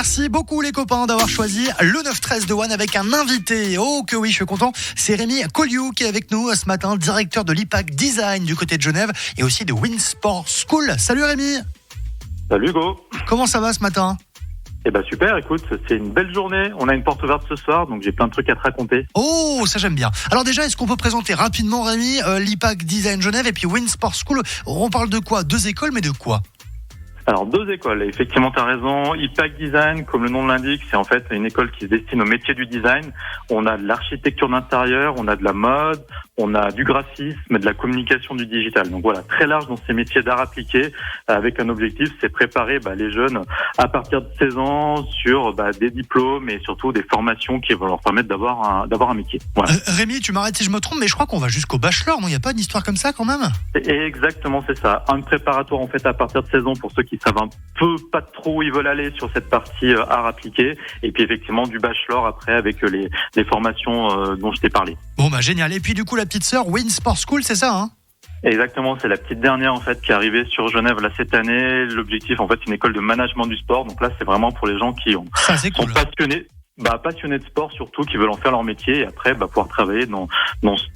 Merci beaucoup les copains d'avoir choisi le 9-13 de One avec un invité. Oh que oui, je suis content. C'est Rémi Colliou qui est avec nous ce matin, directeur de l'IPAC Design du côté de Genève et aussi de Winsport School. Salut Rémi. Salut Hugo. Comment ça va ce matin ? Eh ben super, écoute, c'est une belle journée. On a une porte ouverte ce soir, donc j'ai plein de trucs à te raconter. Oh, ça j'aime bien. Alors déjà, est-ce qu'on peut présenter rapidement Rémi, l'IPAC Design Genève et puis Winsport School ? On parle de quoi ? Deux écoles, mais de quoi ? Alors, deux écoles. Effectivement, tu as raison. IPAC Design, comme le nom l'indique, c'est en fait une école qui se destine au métier du design. On a de l'architecture d'intérieur, on a de la mode, on a du graphisme, de la communication, du digital. Donc voilà, très large dans ces métiers d'art appliqué, avec un objectif, c'est préparer les jeunes à partir de 16 ans sur des diplômes et surtout des formations qui vont leur permettre d'avoir un métier. Voilà. Rémi, tu m'arrêtes si je me trompe, mais je crois qu'on va jusqu'au bachelor, non ? Il n'y a pas d'histoire comme ça quand même ? Exactement, c'est ça. Un préparatoire en fait à partir de 16 ans pour ceux qui savent un peu pas trop où ils veulent aller sur cette partie art appliqué, et puis effectivement du bachelor après avec les formations dont je t'ai parlé. Bon génial. Et puis du coup la petite sœur Winsport School, c'est ça hein ? Exactement, c'est la petite dernière en fait qui est arrivée sur Genève là cette année. L'objectif en fait c'est une école de management du sport, donc là c'est vraiment pour les gens qui sont passionnés de sport surtout, qui veulent en faire leur métier et après pouvoir travailler dans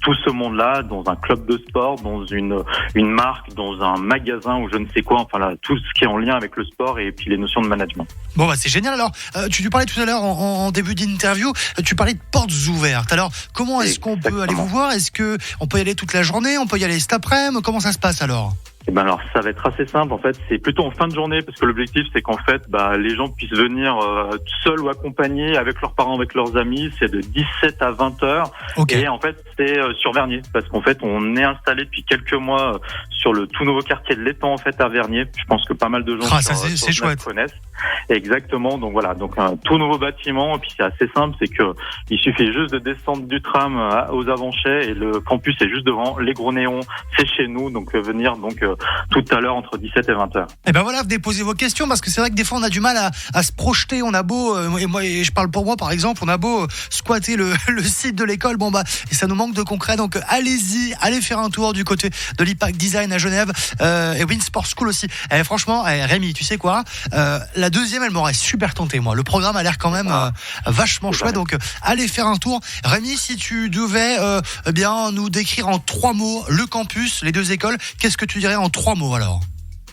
tout ce monde-là, dans un club de sport, dans une marque, dans un magasin ou je ne sais quoi, enfin là tout ce qui est en lien avec le sport et puis les notions de management. Bon c'est génial. Alors tu parlais tout à l'heure en début d'interview, tu parlais de portes ouvertes. Alors comment est-ce qu'on peut aller vous voir ? Est-ce que on peut y aller toute la journée ? On peut y aller cet après-midi ? Comment ça se passe alors ? Alors ça va être assez simple en fait, c'est plutôt en fin de journée parce que l'objectif c'est qu'en fait les gens puissent venir seuls ou accompagnés avec leurs parents, avec leurs amis. C'est de 17 à 20 heures. Okay. Et en fait c'est sur Vernier parce qu'en fait on est installé depuis quelques mois sur le tout nouveau quartier de l'Étang en fait à Vernier. Je pense que pas mal de gens c'est chouette. Connaissent. Exactement, donc voilà, donc un tout nouveau bâtiment et puis c'est assez simple, c'est que il suffit juste de descendre du tram aux Avanchets et le campus est juste devant, les gros néons, c'est chez nous, donc venir tout à l'heure entre 17 et 20 heures. Et voilà, venez poser vos questions parce que c'est vrai que des fois on a du mal à se projeter, on a beau et je parle pour moi par exemple, on a beau squatter le site de l'école, et ça nous manque de concret, donc allez-y, allez faire un tour du côté de l'IPAC Design à Genève et Winsport School aussi. Franchement, Rémi, tu sais quoi, la deuxième elle m'aurait super tenté moi. Le programme a l'air quand même vachement chouette, donc allez faire un tour. Rémi, si tu devais nous décrire en 3 mots le campus, les deux écoles, qu'est-ce que tu dirais en 3 mots alors ?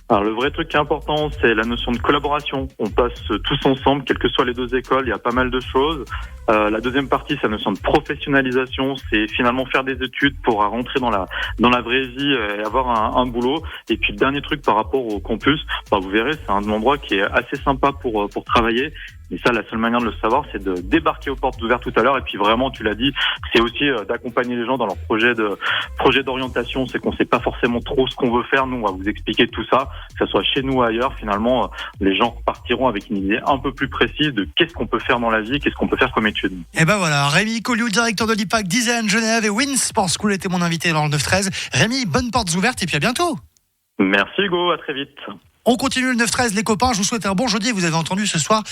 Alors le vrai truc qui est important, c'est la notion de collaboration. On passe tous ensemble, quelles que soient les deux écoles, il y a pas mal de choses. La deuxième partie, c'est la notion de professionnalisation. C'est finalement faire des études pour rentrer dans la vraie vie et avoir un boulot. Et puis le dernier truc par rapport au campus, vous verrez, c'est un endroit qui est assez sympa pour travailler. Et ça, la seule manière de le savoir, c'est de débarquer aux portes ouvertes tout à l'heure. Et puis vraiment, tu l'as dit, c'est aussi d'accompagner les gens dans leur projet d'orientation. C'est qu'on sait pas forcément trop ce qu'on veut faire. Nous, on va vous expliquer tout ça, que ce soit chez nous ou ailleurs. Finalement, les gens partiront avec une idée un peu plus précise de qu'est-ce qu'on peut faire dans la vie, qu'est-ce qu'on peut faire comme étude. Et voilà, Rémi Colliou, directeur de l'IPAC Design Genève et Winsport School était mon invité dans le 9-13. Rémi, bonnes portes ouvertes et puis à bientôt. Merci Hugo, à très vite. On continue le 9-13 les copains, je vous souhaite un bon jeudi, vous avez entendu ce soir.